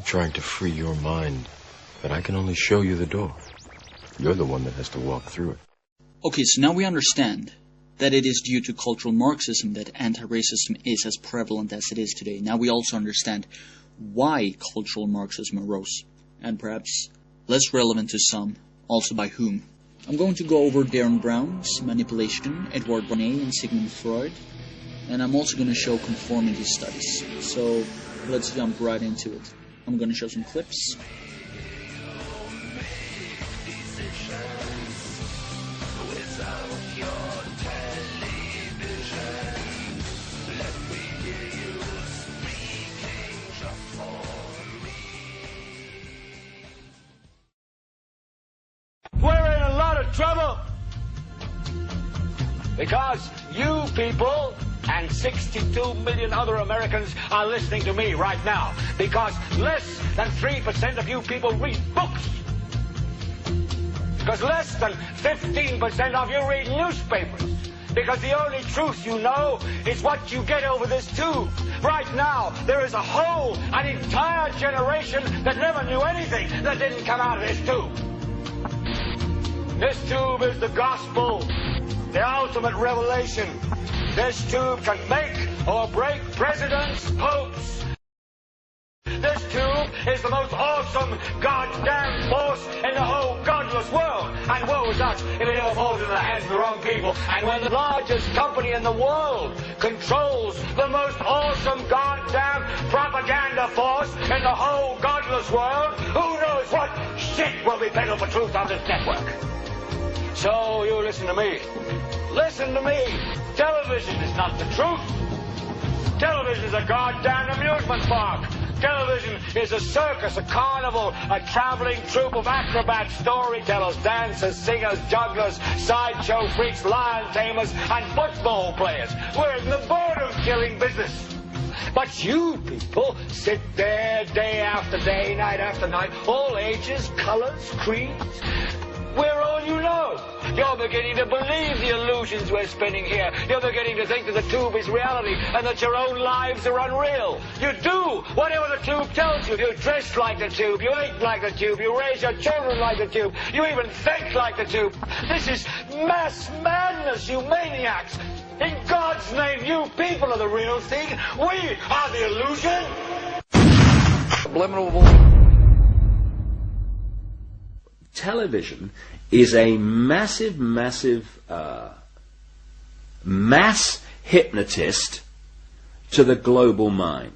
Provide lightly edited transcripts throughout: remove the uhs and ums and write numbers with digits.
trying to free your mind, but I can only show you the door. You're the one that has to walk through it. Okay, so now we understand that it is due to cultural Marxism that anti-racism is as prevalent as it is today. Now we also understand why cultural Marxism arose, and perhaps less relevant to some, also by whom. I'm going to go over Darren Brown's manipulation, Edward Bernays, and Sigmund Freud, and I'm also going to show conformity studies. So let's jump right into it. I'm going to show some clips. We're in a lot of trouble because you people and 62 million other Americans are listening to me right now because less than 3% of you people read books. Because less than 15% of you read newspapers. Because the only truth you know is what you get over this tube. Right now, there is an entire generation that never knew anything that didn't come out of this tube. This tube is the gospel, the ultimate revelation. This tube can make or break presidents, popes. This tube is the most awesome goddamn force in the whole godless world. And woe is us if it ever falls into the hands of the wrong people. And when the largest company in the world controls the most awesome goddamn propaganda force in the whole godless world, who knows what shit will be peddled for truth on this network. So you listen to me. Listen to me. Television is not the truth. Television is a goddamn amusement park. Television is a circus, a carnival, a traveling troupe of acrobats, storytellers, dancers, singers, jugglers, sideshow freaks, lion tamers, and football players. We're in the boredom-killing business. But you people sit there day after day, night after night, all ages, colors, creeds. We're all you know. You're beginning to believe the illusions we're spinning here. You're beginning to think that the tube is reality and that your own lives are unreal. You do whatever the tube tells you. You dress like the tube. You eat like the tube. You raise your children like the tube. You even think like the tube. This is mass madness, you maniacs. In God's name, you people are the real thing. We are the illusion. Subliminal. Television is a massive mass hypnotist to the global mind.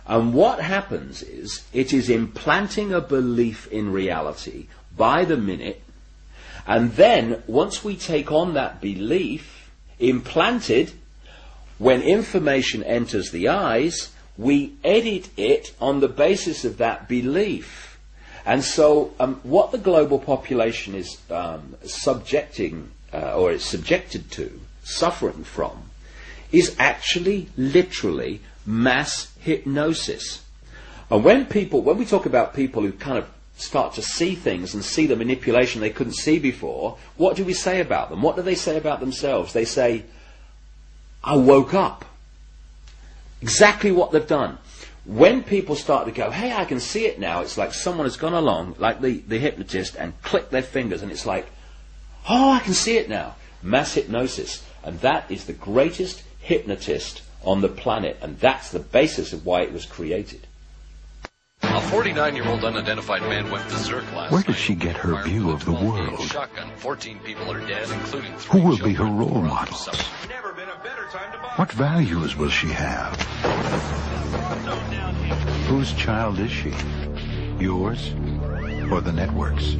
And what happens is it is implanting a belief in reality by the minute, and then once we take on that belief implanted, when information enters the eyes, we edit it on the basis of that belief. And so what the global population is subjected to, suffering from, is actually, literally, mass hypnosis. And when we talk about people who kind of start to see things and see the manipulation they couldn't see before, what do we say about them? What do they say about themselves? They say, I woke up. Exactly what they've done. When people start to go, hey, I can see it now, it's like someone has gone along, like the hypnotist, and clicked their fingers, and it's like, oh, I can see it now. Mass hypnosis. And that is the greatest hypnotist on the planet, and that's the basis of why it was created. A 49-year-old unidentified man went berserk last night. Where does she get her view of the world? Shotgun. 14 people are dead, including 3 Who will be her role models? Never been a better time to buy. What values will she have? Whose child is she? Yours or the network's?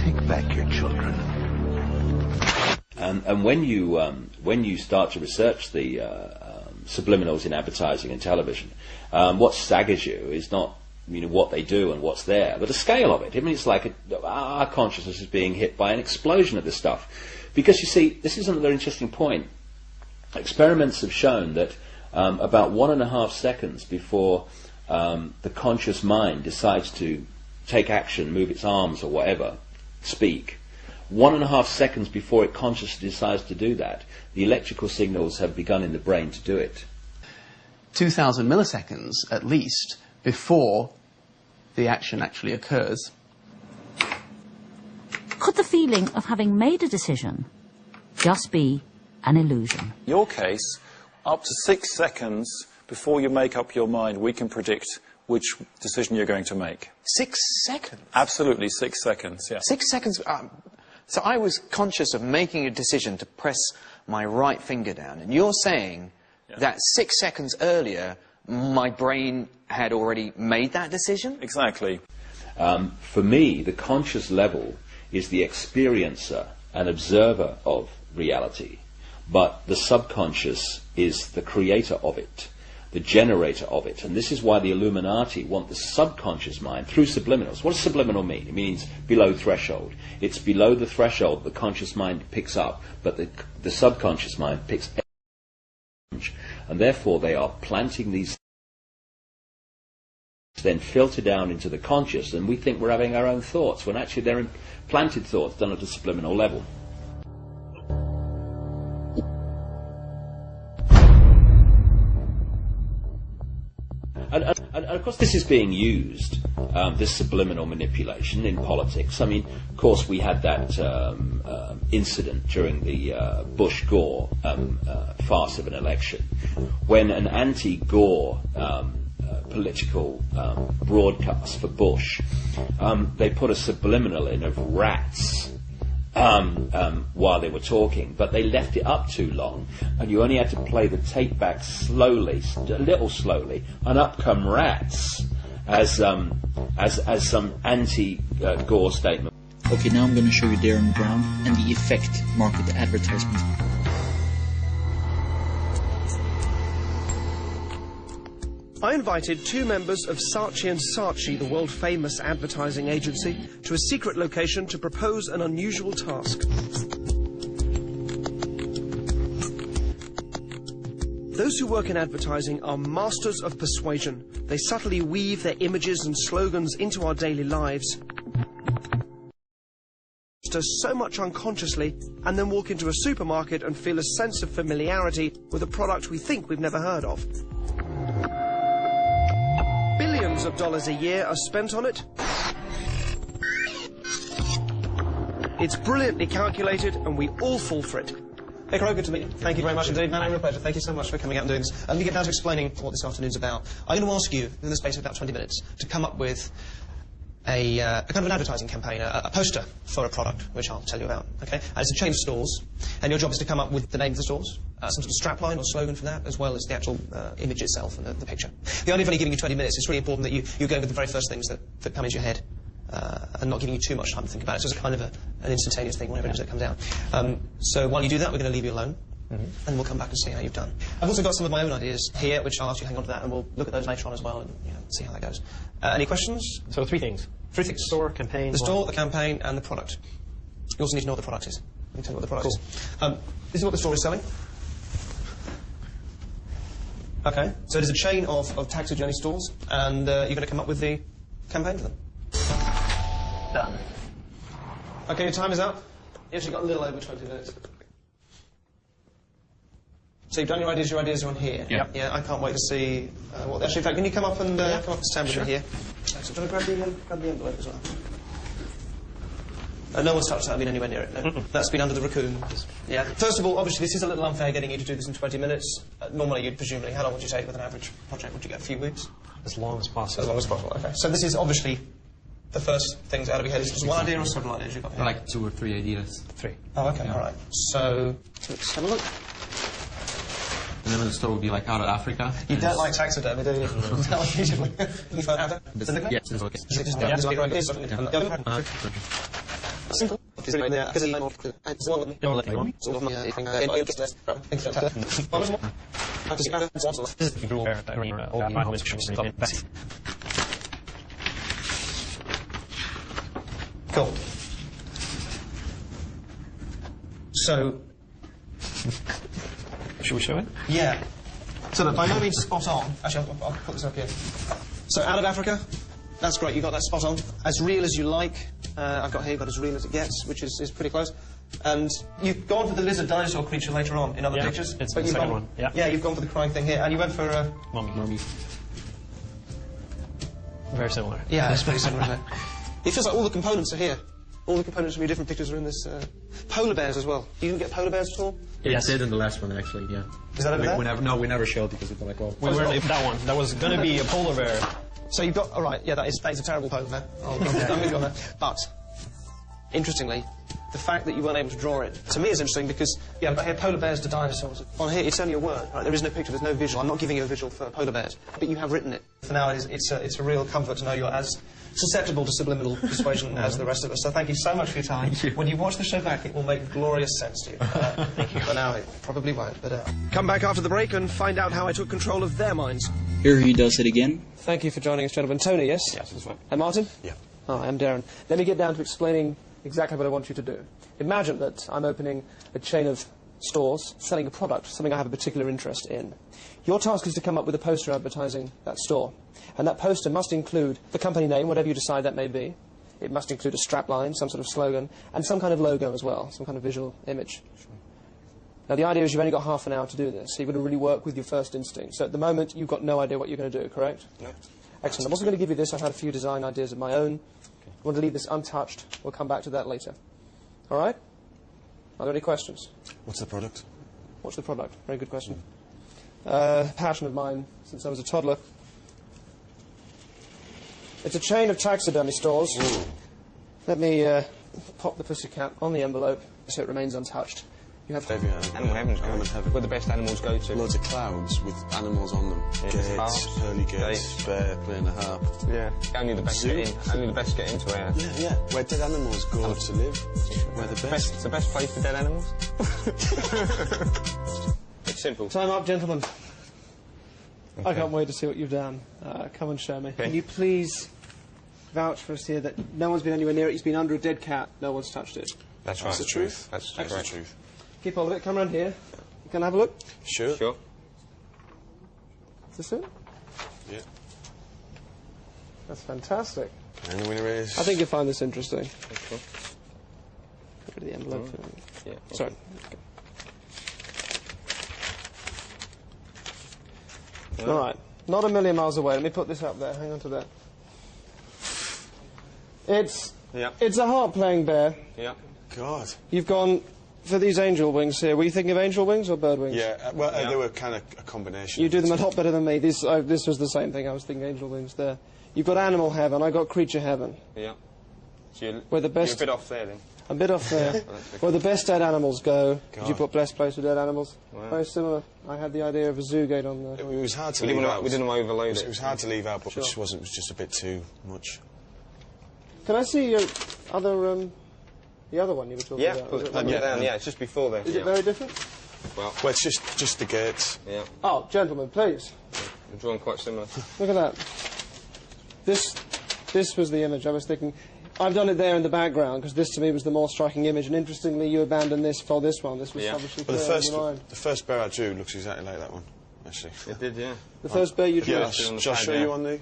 Take back your children. And when you start to research the subliminals in advertising and television, what staggers you is not what they do and what's there, but the scale of it. I mean, it's like our consciousness is being hit by an explosion of this stuff. Because you see, this is another interesting point. Experiments have shown that about 1.5 seconds before the conscious mind decides to take action, move its arms or whatever, speak, 1.5 seconds before it consciously decides to do that, the electrical signals have begun in the brain to do it. 2,000 milliseconds at least before the action actually occurs. Could the feeling of having made a decision just be an illusion? In your case, up to 6 seconds before you make up your mind, we can predict which decision you're going to make. 6 seconds? Absolutely, 6 seconds, yeah. 6 seconds? So I was conscious of making a decision to press my right finger down, and you're saying that 6 seconds earlier, my brain had already made that decision? Exactly. For me, the conscious level is the experiencer and observer of reality, but the subconscious is the creator of it, the generator of it. And this is why the Illuminati want the subconscious mind through subliminals. What does subliminal mean? It means below threshold. It's below the threshold the conscious mind picks up, but the subconscious mind picks up. And therefore they are planting these, then filter down into the conscious, and we think we're having our own thoughts, when actually they're implanted thoughts done at a subliminal level. And of course this is being used, this subliminal manipulation, in politics. I mean, of course we had that incident during the Bush-Gore farce of an election, when an anti-Gore political broadcast for Bush, they put a subliminal in of rats while they were talking, but they left it up too long, and you only had to play the tape back slowly, a little slowly, and up come rats as some anti-Gore statement. Okay, now I'm going to show you Darren Brown and the effect market advertisement. I invited 2 members of Saatchi & Saatchi, the world-famous advertising agency, to a secret location to propose an unusual task. Those who work in advertising are masters of persuasion. They subtly weave their images and slogans into our daily lives, so much unconsciously, and then walk into a supermarket and feel a sense of familiarity with a product we think we've never heard of. Billions of dollars a year are spent on it. It's brilliantly calculated, and we all fall for it. Hey, Crow, good to meet you. Thank you very much indeed. Man, a real pleasure. Thank you so much for coming out and doing this. Let me get down to explaining what this afternoon's about. I'm going to ask you, in the space of about 20 minutes, to come up with a kind of an advertising campaign, a poster for a product, which I'll tell you about, okay? And it's a chain of stores, and your job is to come up with the name of the stores, some sort of strapline or slogan for that, as well as the actual image itself and the picture. The idea of only giving you 20 minutes, it's really important that you go with the very first things that come into your head, and not giving you too much time to think about it. So it's kind of an instantaneous thing whenever it does come down. So while you do that, we're going to leave you alone, and we'll come back and see how you've done. I've also got some of my own ideas here, which I'll ask you to hang on to that, and we'll look at those later on as well, and see how that goes. Any questions? So 3 things. 3 things. Store, campaign. The store, the campaign, and the product. You also need to know what the product is. Let me tell you what the product is. This is what the store is selling. Okay, so it is a chain of taxi journey stores, and you're going to come up with the campaign for them. Done. Okay, your time is up. You've actually got a little over 20 minutes. So you've done your ideas are on here. Yeah. Yeah, I can't wait to see what... Actually, in fact, can you come up and stand with me here? So do you want to grab the envelope as well? No one's touched that. I've been anywhere near it. No. That's been under the raccoon. Yeah. First of all, obviously, this is a little unfair getting you to do this in 20 minutes. Normally, you'd presumably... How long would you take with an average project? Would you get a few weeks? As long as possible. As long as possible, okay. So this is obviously the first things out of your head. Is it just one idea or several ideas you've got here? Like 2 or 3 ideas. 3. Oh, okay, all right. So let's have a look. The name of the store would be like out of Africa. You don't like taxidermy, do you? Tell immediately. Yes, it's okay. Simple. Cool. So... Should we show it? Yeah. So look, by no means spot on. Actually, I'll put this up here. So out of Africa, that's great, you got that spot on. As real as you like. I've got here, got as real as it gets, which is pretty close. And you've gone for the lizard dinosaur creature later on in other pictures. It's but the second one. Yeah, you've gone for the crying thing here, and you went for Mummy. Very similar. Yeah, it's pretty similar, isn't it? It feels like all the components are here. All the components from your different pictures are in this. Polar bears as well. You didn't get polar bears at all? Yes, I did in the last one, actually, yeah. Is that over there? We never showed because we were like, well... That one. That was going to be a polar bear. So you've got... All right, yeah, that is a terrible polar bear. I'm with you on that. But, interestingly, the fact that you weren't able to draw it, to me is interesting because, yeah, but here, polar bears to dinosaurs. On here, it's only a word, right? There is no picture, there's no visual. I'm not giving you a visual for polar bears. But you have written it. For now, it's a real comfort to know you're as susceptible to subliminal persuasion as the rest of us. So thank you so much for your time. When you watch the show back, it will make glorious sense to you. Thank you. But now it probably won't. But Come back after the break and find out how I took control of their minds. Here he does it again. Thank you for joining us, gentlemen. Tony, yes? Yes, that's right. And Martin? Yeah. Hi, I'm Darren. Let me get down to explaining exactly what I want you to do. Imagine that I'm opening a chain of stores selling a product, something I have a particular interest in. Your task is to come up with a poster advertising that store. And that poster must include the company name, whatever you decide that may be. It must include a strapline, some sort of slogan, and some kind of logo as well, some kind of visual image. Now, the idea is you've only got half an hour to do this, so you've got to really work with your first instinct. So at the moment, you've got no idea what you're going to do, correct? No. Excellent. I'm also going to give you this. I've had a few design ideas of my own. I want to leave this untouched. We'll come back to that later. All right? Are there any questions? What's the product? What's the product? Very good question. Passion of mine since I was a toddler. It's a chain of taxidermy stores. Ooh. Let me pop the pussycat on the envelope so it remains untouched. You have Animal Heaven's good. Where the best animals go to. Loads of clouds with animals on them. Gates, pearly gates, bear playing a harp. Yeah. Only the best get in. Only the best get into air. Yeah. Where dead animals go to live. Where the best. It's the best place for dead animals. It's simple. Time up, gentlemen. Okay. I can't wait to see what you've done. Come and show me. Okay. Can you please vouch for us here that no one's been anywhere near it? It's been under a dead cat. No one's touched it. That's right. That's the truth. That's the truth. Keep hold of it. Come around here. Can I have a look? Sure. Sure. Is this it? Yeah. That's fantastic. And the winner is... I think you'll find this interesting. Okay. Get rid of the envelope. Yeah. Sorry. Okay. All right. Not a million miles away. Let me put this up there. Hang on to that. It's a harp-playing bear. Yeah. God. You've gone for these angel wings here. Were you thinking of angel wings or bird wings? Yeah, well, they were kind of a combination. You do them a lot better than me. This was the same thing. I was thinking angel wings there. You've got animal heaven. I got creature heaven. Yeah. So where the best. You're a bit off there then. A bit off there. Where the best dead animals go. Did you put blessed place for dead animals? Wow. Very similar. I had the idea of a zoo gate on there. It was hard to leave out. We didn't overload it. It was hard to leave out, but it was just a bit too much. Can I see your other, the other one you were talking about? Put it down. Yeah, it's just before there. Is it very different? Well, it's just the gates. Yeah. Oh, gentlemen, please. We're drawn quite similar. Look at that. This was the image. I was thinking, I've done it there in the background because this to me was the more striking image. And interestingly, you abandoned this for this one. This was obviously clear in your mind. The first bear I drew looks exactly like that one, actually. It did, yeah. The first bear you drew. Yeah. Shall I show you on the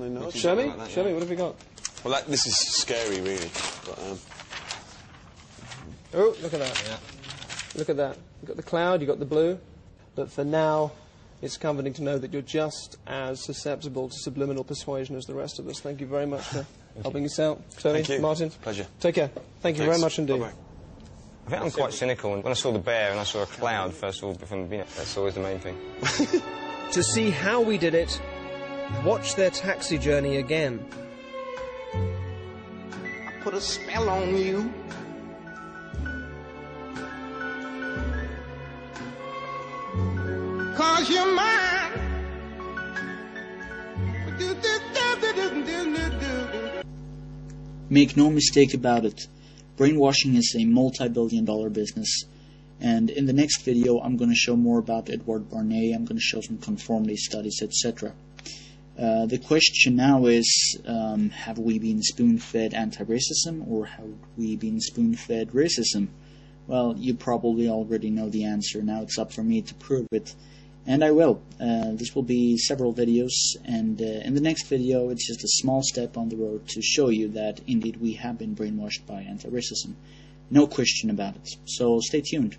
notes? Show me. Show me. What have you got? Well, this is scary, really. But, oh, look at that. Yeah. Look at that. You've got the cloud, you've got the blue. But for now, it's comforting to know that you're just as susceptible to subliminal persuasion as the rest of us. Thank you very much for helping us out. Tony, Thank you. Martin. Pleasure. Take care. Thank you very much indeed. Bye-bye. I think I'm quite cynical, and when I saw the bear and I saw a cloud, first of all, that's always the main thing. To see how we did it, watch their taxi journey again. Put a spell on you. Cause you're mine. Make no mistake about it, brainwashing is a multi-billion-dollar business. And in the next video, I'm going to show more about Edward Barnay. I'm going to show some conformity studies, etc. The question now is, have we been spoon-fed anti-racism or have we been spoon-fed racism? Well, you probably already know the answer. Now it's up for me to prove it. And I will. This will be several videos, and in the next video it's just a small step on the road to show you that indeed we have been brainwashed by anti-racism. No question about it. So stay tuned.